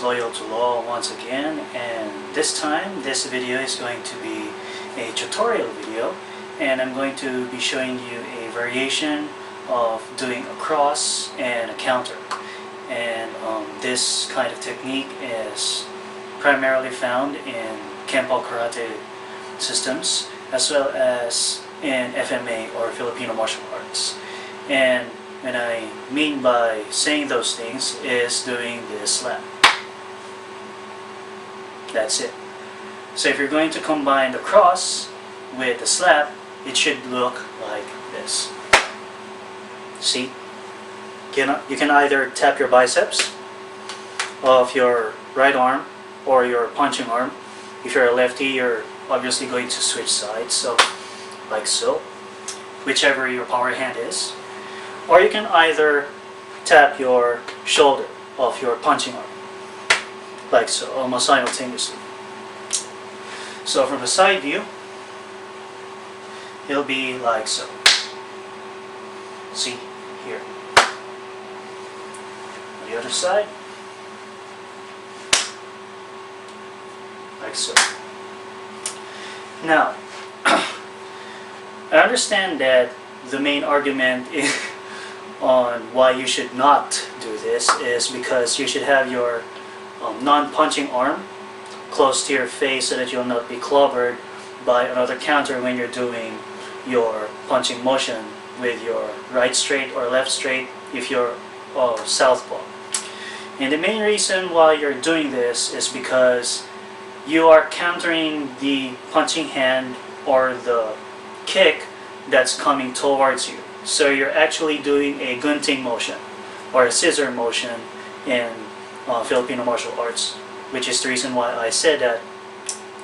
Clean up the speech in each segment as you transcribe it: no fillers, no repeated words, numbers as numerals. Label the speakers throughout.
Speaker 1: Loyal to Law once again, and this time this video is going to be a tutorial video, and I'm going to be showing you a variation of doing a cross and a counter. And this kind of technique is primarily found in Kempo Karate systems as well as in FMA or Filipino martial arts. And what I mean by saying those things is doing this slap. That's it. So if you're going to combine the cross with the slap, it should look like this. See? You can either tap your biceps of your right arm or your punching arm. If you're a lefty, you're obviously going to switch sides, so like so, whichever your power hand is. Or you can either tap your shoulder of your punching arm, like so, almost simultaneously. So from the side view, it'll be like so. See, here. On the other side, like so. Now, I understand that the main argument on why you should not do this is because you should have your non-punching arm close to your face so that you'll not be clobbered by another counter when you're doing your punching motion with your right straight or left straight if you're southpaw. And the main reason why you're doing this is because you are countering the punching hand or the kick that's coming towards you. So you're actually doing a gunting motion or a scissor motion in Filipino martial arts, which is the reason why I said that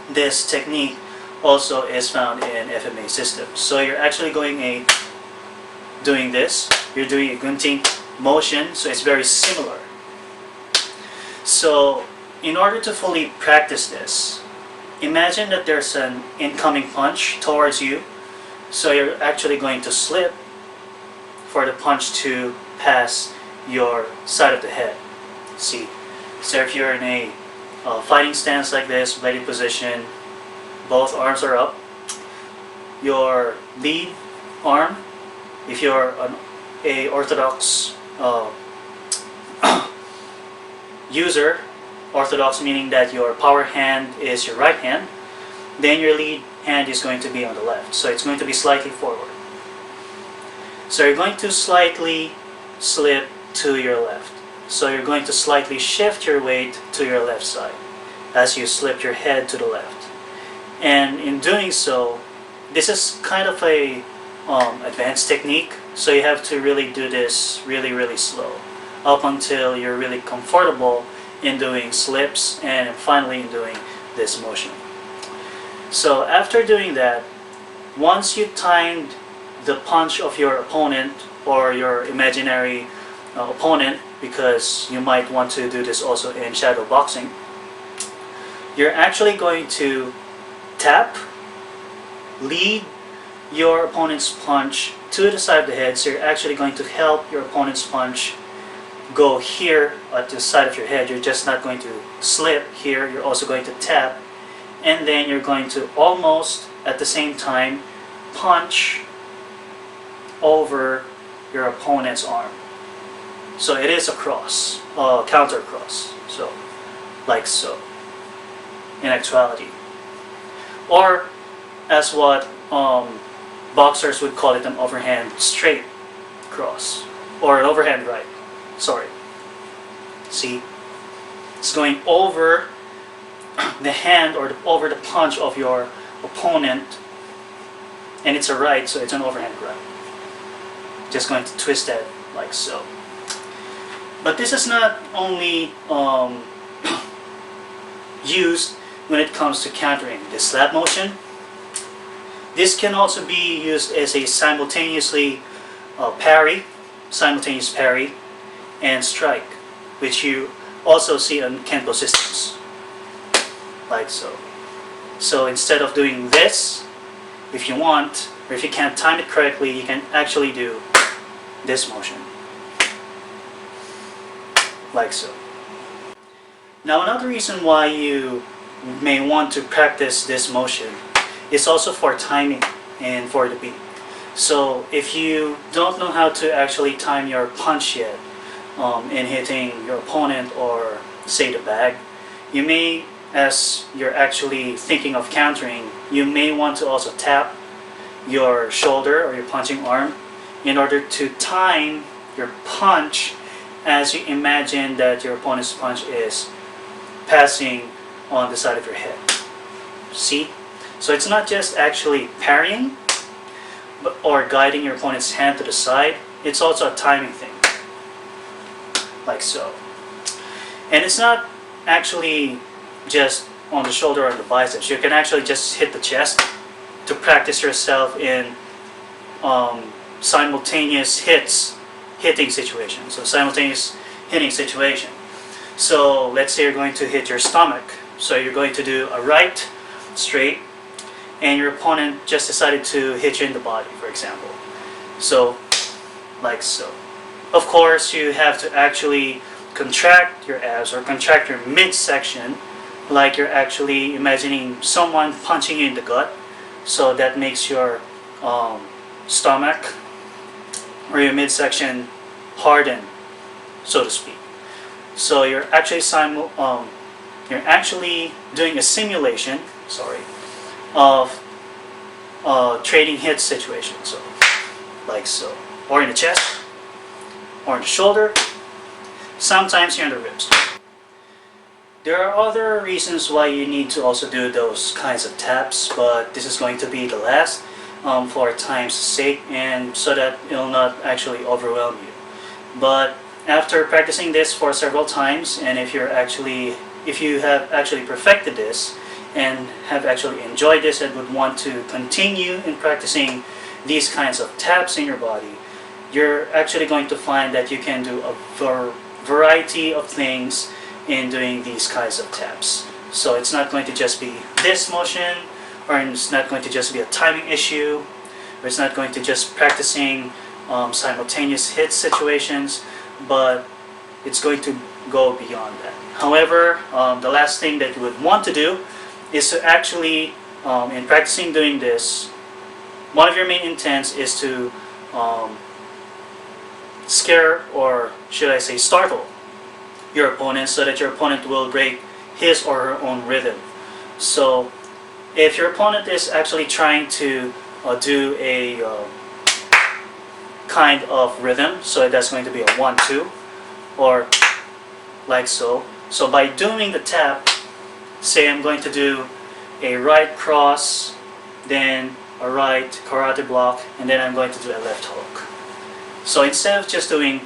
Speaker 1: this technique also is found in FMA systems. So you're actually doing this, you're doing a gunting motion, so it's very similar. So in order to fully practice this, imagine that there's an incoming punch towards you, so you're actually going to slip for the punch to pass your side of the head. See? So if you're in a fighting stance like this, bladed position, both arms are up, your lead arm, if you're a orthodox user, orthodox meaning that your power hand is your right hand, then your lead hand is going to be on the left. So it's going to be slightly forward. So you're going to slightly slip to your left. So you're going to slightly shift your weight to your left side as you slip your head to the left. And in doing so, this is kind of a advanced technique. So you have to really do this really slow up until you're really comfortable in doing slips and finally in doing this motion. So after doing that, once you timed the punch of your opponent or your imaginary opponent, because you might want to do this also in Shadowboxing, you're actually going to tap, lead your opponent's punch to the side of the head. So you're actually going to help your opponent's punch go here at the side of your head. You're just not going to slip here, you're also going to tap, and then you're going to almost at the same time punch over your opponent's arm. So it is a cross, counter cross, so like so in actuality, or as what boxers would call it, an overhand straight cross or an overhand right. Sorry. See, it's going over the hand or over the punch of your opponent, and it's a right, so it's an overhand right. Just going to twist that like so. But this is not only used when it comes to countering the slap motion. This can also be used as a simultaneous parry and strike, which you also see on Kempo systems, like so. So instead of doing this, if you want, or if you can't time it correctly, you can actually do this motion, like so. Now another reason why you may want to practice this motion is also for timing and for the beat. So if you don't know how to actually time your punch yet in hitting your opponent or say the bag, you may, as you're actually thinking of countering, you may want to also tap your shoulder or your punching arm in order to time your punch as you imagine that your opponent's punch is passing on the side of your head. See? So it's not just actually parrying or guiding your opponent's hand to the side, it's also a timing thing. Like so. And it's not actually just on the shoulder or the biceps. You can actually just hit the chest to practice yourself in simultaneous hitting situation. So simultaneous hitting situation. So let's say you're going to hit your stomach. So you're going to do a right straight and your opponent just decided to hit you in the body, for example. So, like so. Of course, you have to actually contract your abs or contract your midsection like you're actually imagining someone punching you in the gut. So that makes your stomach or your midsection harden, so to speak. So you're actually doing a simulation, of trading hit situation. So, like so, or in the chest, or in the shoulder. Sometimes here in the ribs. There are other reasons why you need to also do those kinds of taps, but this is going to be the last for time's sake and so that it will not actually overwhelm you. But after practicing this for several times, and if you have actually perfected this and have actually enjoyed this and would want to continue in practicing these kinds of taps in your body, you're actually going to find that you can do a variety of things in doing these kinds of taps. So it's not going to just be this motion, or it's not going to just be a timing issue, or it's not going to just practicing simultaneous hit situations, but it's going to go beyond that. However, the last thing that you would want to do is to actually, in practicing doing this, one of your main intents is to scare, or should I say startle, your opponent so that your opponent will break his or her own rhythm. So if your opponent is actually trying to do a kind of rhythm, so that's going to be a 1-2 or like so. So by doing the tap, say I'm going to do a right cross, then a right karate block, and then I'm going to do a left hook. So instead of just doing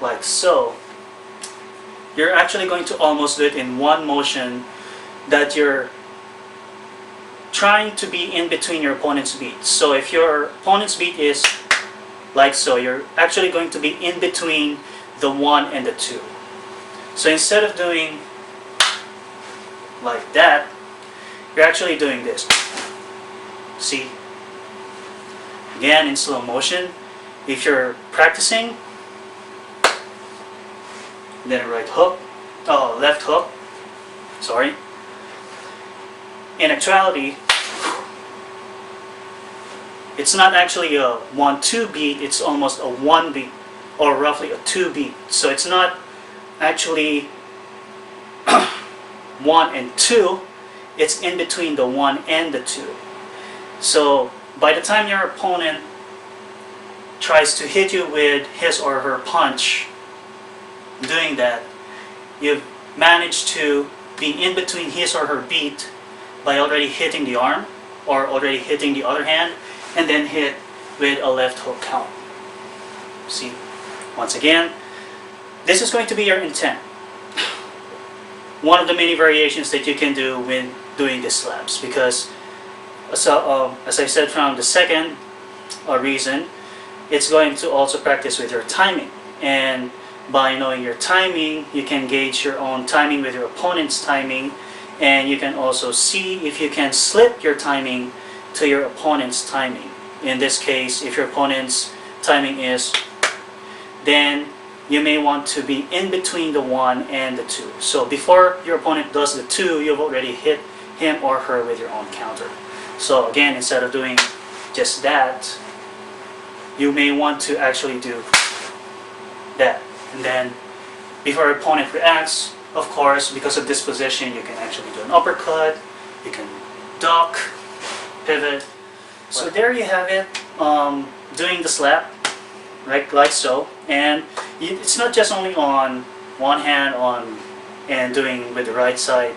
Speaker 1: like so, you're actually going to almost do it in one motion, that you're trying to be in between your opponent's beat. So if your opponent's beat is like so, you're actually going to be in between the 1 and the 2. So instead of doing like that, you're actually doing this. See? Again, in slow motion. If you're practicing, then a right hook, left hook, sorry. In actuality, it's not actually a 1-2 beat, it's almost a 1 beat, or roughly a 2 beat. So it's not actually 1 and 2, it's in between the 1 and the 2. So by the time your opponent tries to hit you with his or her punch, doing that, you've managed to be in between his or her beat by already hitting the arm or already hitting the other hand, and then hit with a left hook count. See, once again, this is going to be your intent. One of the many variations that you can do when doing these slaps, because as I said from the second reason, it's going to also practice with your timing, and by knowing your timing, you can gauge your own timing with your opponent's timing, and you can also see if you can slip your timing to your opponent's timing. In this case, if your opponent's timing is, then you may want to be in between the 1 and the 2. So before your opponent does the 2, you've already hit him or her with your own counter. So again, instead of doing just that, you may want to actually do that. And then before your opponent reacts, of course, because of this position, you can actually do an uppercut, you can duck, pivot. So there you have it, doing the slap, right, like so. And it's not just only on one hand and doing with the right side.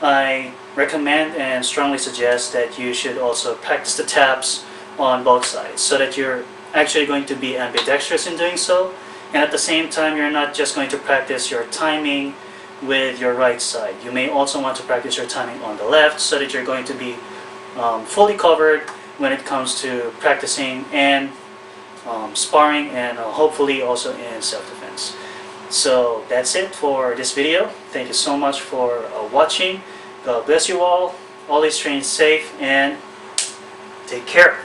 Speaker 1: I recommend and strongly suggest that you should also practice the taps on both sides so that you're actually going to be ambidextrous in doing so. And at the same time, you're not just going to practice your timing with your right side. You may also want to practice your timing on the left so that you're going to be fully covered when it comes to practicing and sparring, and hopefully also in self-defense. So that's it for this video. Thank you so much for watching. God bless you all. Always train safe and take care.